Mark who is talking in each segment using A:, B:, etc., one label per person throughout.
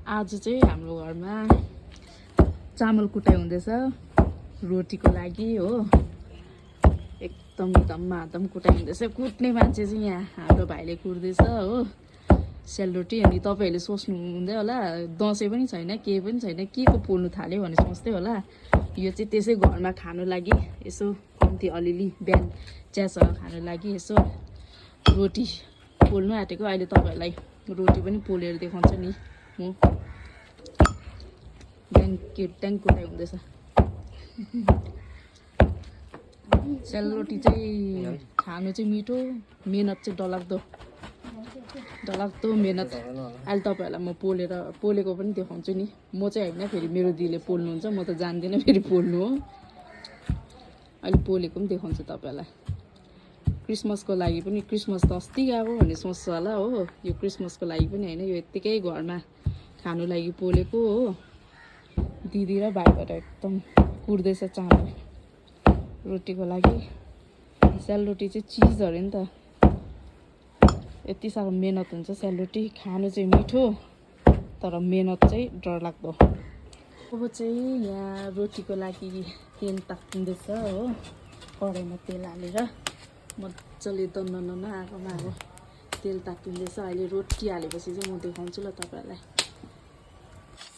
A: आज चाहिँ हाम्रो घरमा चामल कुटाइ हुँदैछ रोटीको लागि हो। एकदम धमाधम कुटाइ हुँदैछ। कुट्ने मान्छे चाहिँ यहाँ हाम्रो भाइले कुट्दैछ हो सेलरोटी। अनि तपाईँहरूले सोच्नु हुँदै होला दसैँ पनि छैन केही पनि छैन के को पोल्नु थाल्यो भने सोच्दै होला। यो चाहिँ त्यसै घरमा खानु लागि यसो कम्ती अलिअलि बिहान चियासँग खानु लागि यसो रोटी पोल्नु आँटेको। अहिले तपाईँहरूलाई रोटी पनि पोलेर देखाउँछु नि म। ट्याङ कुटाइ हुँदैछ। सेलरोटी चाहिँ खानु चाहिँ मिठो, मेहनत चाहिँ डलाग्दो मेहनत। अहिले तपाईँहरूलाई म पोलेको पनि देखाउँछु नि। म चाहिँ होइन, फेरि मेरो दिदीले पोल्नुहुन्छ, म त जान्दिनँ फेरि पोल्नु हो। अहिले पोलेको पनि देखाउँछु तपाईँहरूलाई। क्रिसमसको लागि पनि, क्रिसमस त अस्ति गएको भन्ने सोच्छ होला हो। यो क्रिसमसको लागि पनि होइन, यो यत्तिकै घरमा खानु लागि पोलेको हो। दिदी र भाइबाट एकदम कुट्दैछ चामल रोटीको लागि। सेलरोटी चाहिँ चिज अरे नि त, यति साह्रो मेहनत हुन्छ सेलरोटी। खानु चाहिँ मिठो तर मेहनत चाहिँ डरलाग्दो। अब चाहिँ यहाँ रोटीको लागि तेल ताप्दैछ हो। कराईमा तेल हालेर मजाले दन्न आगोमा अब तेल ताप्दैछ। अहिले रोटी हालेपछि चाहिँ म देखाउँछु ल तपाईँहरूलाई।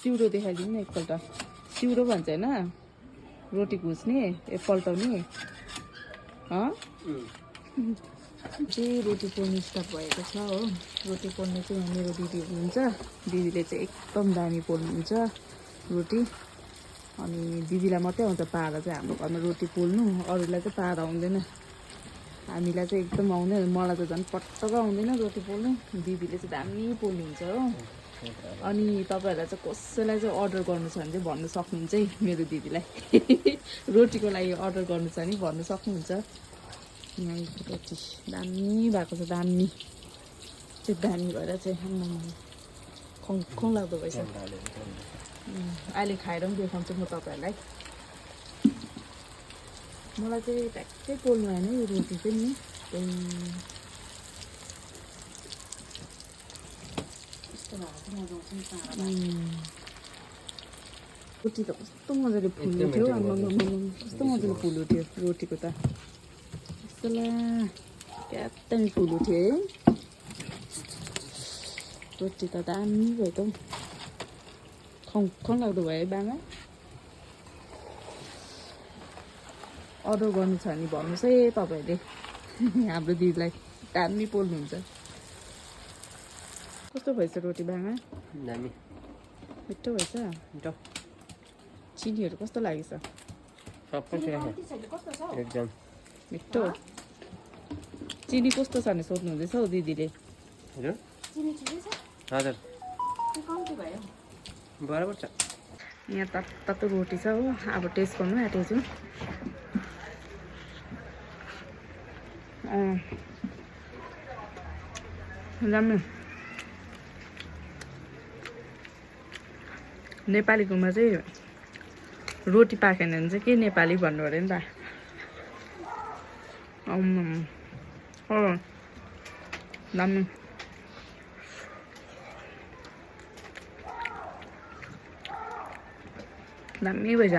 A: सिउरो देखाइदिनु न एकपल्ट। सिउरो भन्छ होइन रोटी घुच्ने पल्टाउने चाहिँ रोटी पोल्नु स्टार्ट भएको छ हो। रोटी पोल्ने चाहिँ यहाँ मेरो दिदी हुनुहुन्छ। दिदीले चाहिँ एकदम दामी पोल्नुहुन्छ रोटी। अनि दिदीलाई मात्रै आउँछ पारा चाहिँ हाम्रो घरमा रोटी पोल्नु, अरूलाई चाहिँ पारा आउँदैन। हामीलाई चाहिँ एकदम आउँदैन, मलाई त झन् पटक्क आउँदैन रोटी पोल्नु। दिदीले चाहिँ दामी पोल्नुहुन्छ हो। अनि तपाईँहरूलाई चाहिँ कसैलाई चाहिँ अर्डर गर्नु छ भने चाहिँ भन्नु सक्नुहुन्छ है मेरो दिदीलाई। रोटीको लागि अर्डर गर्नु छ भने भन्नु सक्नुहुन्छ। यहाँ रोटी दामी भएको छ, दामी चाहिँ दामी भएर चाहिँ खङ लाग्दो भएछ। अहिले खाएर पनि देखाउँछु म तपाईँहरूलाई। मलाई चाहिँ ट्याक्कै पोल्नु आएन यो रोटी चाहिँ नि। रोटी त कस्तो मजाले फुल्नु थियो, कस्तो मजाले फुल्नु थियो रोटीको त। क्या दामी फुल्नु थियो है रोटी त। दामी भयो त, खङ लाग्दो भयो है बामा। अर्डर गर्नु छ भने भन्नुहोस् है तपाईँहरूले हाम्रो दिदीलाई, दामी पोल्नुहुन्छ। कस्तो भएछ रोटी बामा?
B: दामी
A: मिठो भएछ। चिनीहरू कस्तो लागेछ?
B: सबै एकदम
A: मिठो। चिनी कस्तो छ भने सोध्नु हुँदैछ हौ दिदीले।
B: हजुर बराबर छ।
A: यहाँ तातो रोटी छ हो। अब टेस्ट गर्नु आँटेको छु। दामी। नेपालीकोमा चाहिँ रोटी पाकेन भने चाहिँ के नेपाली भन्नु अरे नि त। दामी। दामी भएछ।